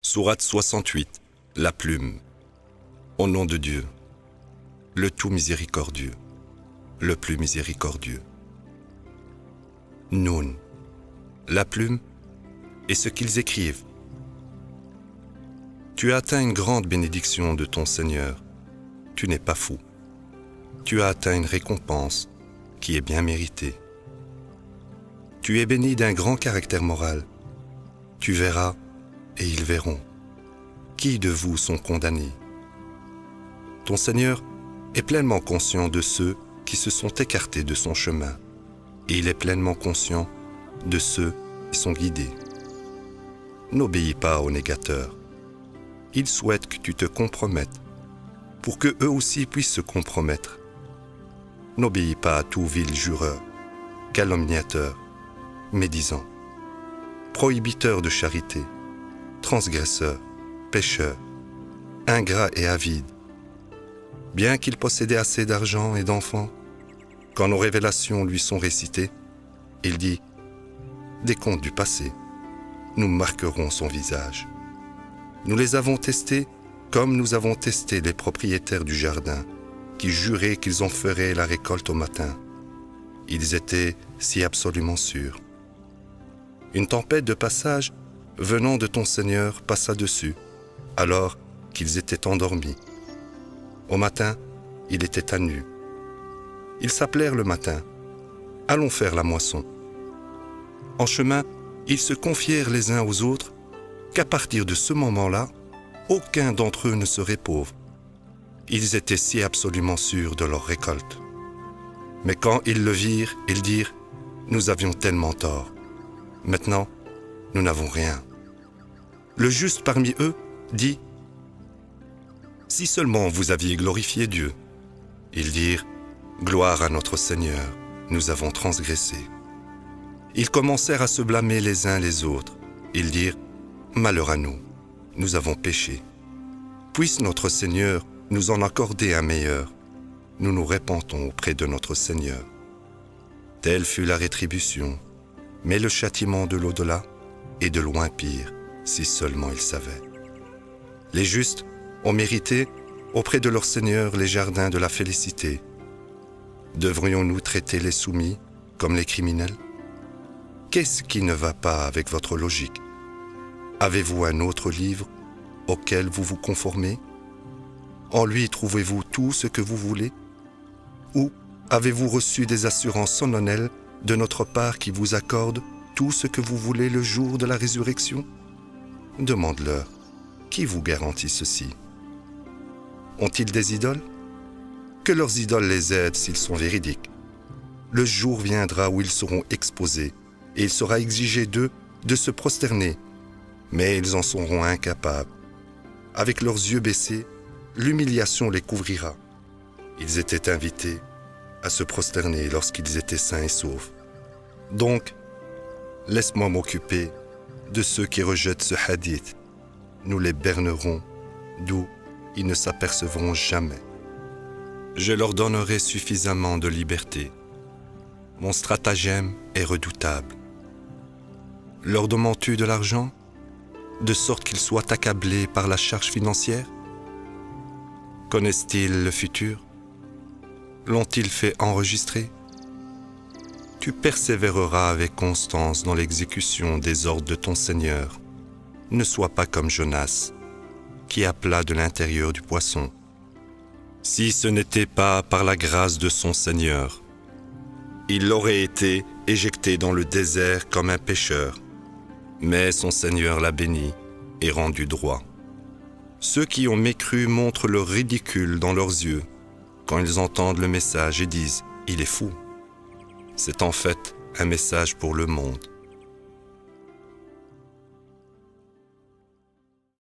Sourate 68, la plume. Au nom de Dieu, le tout miséricordieux, le plus miséricordieux. Noun, la plume et ce qu'ils écrivent. Tu as atteint une grande bénédiction de ton Seigneur, tu n'es pas fou. Tu as atteint une récompense qui est bien méritée. Tu es béni d'un grand caractère moral. Tu verras et ils verront. Qui de vous sont condamnés? Ton Seigneur est pleinement conscient de ceux qui se sont écartés de son chemin, et il est pleinement conscient de ceux qui sont guidés. N'obéis pas aux négateurs. Ils souhaitent que tu te compromettes, pour que eux aussi puissent se compromettre. N'obéis pas à tout vil jureur, calomniateur, médisant, prohibiteur de charité, transgresseur, pécheur, ingrat et avide. Bien qu'il possédait assez d'argent et d'enfants, quand nos révélations lui sont récitées, il dit « Des contes du passé, nous marquerons son visage. Nous les avons testés comme nous avons testé les propriétaires du jardin, qui juraient qu'ils en feraient la récolte au matin. Ils étaient si absolument sûrs. Une tempête de passage venant de ton Seigneur passa dessus, alors qu'ils étaient endormis. Au matin, il était à nu. Ils s'appelèrent le matin. Allons faire la moisson. En chemin, ils se confièrent les uns aux autres qu'à partir de ce moment-là, aucun d'entre eux ne serait pauvre. Ils étaient si absolument sûrs de leur récolte. Mais quand ils le virent, ils dirent « Nous avions tellement tort. Maintenant, nous n'avons rien. » Le juste parmi eux dit « Si seulement vous aviez glorifié Dieu. » Ils dirent « Gloire à notre Seigneur, nous avons transgressé. » Ils commencèrent à se blâmer les uns les autres. Ils dirent « Malheur à nous, nous avons péché. Puisse notre Seigneur nous en accorder un meilleur. Nous nous répentons auprès de notre Seigneur. » Telle fut la rétribution, mais le châtiment de l'au-delà est de loin pire, si seulement ils savaient. Les justes ont mérité auprès de leur Seigneur les jardins de la félicité. Devrions-nous traiter les soumis comme les criminels? Qu'est-ce qui ne va pas avec votre logique? Avez-vous un autre livre auquel vous vous conformez? En lui trouvez-vous tout ce que vous voulez? Ou avez-vous reçu des assurances solennelles de notre part qui vous accordent tout ce que vous voulez le jour de la résurrection? Demande-leur, qui vous garantit ceci? Ont-ils des idoles? Que leurs idoles les aident s'ils sont véridiques. Le jour viendra où ils seront exposés, et il sera exigé d'eux de se prosterner, mais ils en seront incapables. Avec leurs yeux baissés, l'humiliation les couvrira. Ils étaient invités à se prosterner lorsqu'ils étaient sains et saufs. Donc, laisse-moi m'occuper de ceux qui rejettent ce hadith. Nous les bernerons, d'où ils ne s'apercevront jamais. Je leur donnerai suffisamment de liberté. Mon stratagème est redoutable. Leur demandes-tu de l'argent, de sorte qu'ils soient accablés par la charge financière? Connaissent-ils le futur? L'ont-ils fait enregistrer? Tu persévéreras avec constance dans l'exécution des ordres de ton Seigneur. Ne sois pas comme Jonas, qui appela de l'intérieur du poisson. Si ce n'était pas par la grâce de son Seigneur, il aurait été éjecté dans le désert comme un pécheur. Mais son Seigneur l'a béni et rendu droit. Ceux qui ont mécru montrent leur ridicule dans leurs yeux quand ils entendent le message et disent « Il est fou ». C'est en fait un message pour le monde.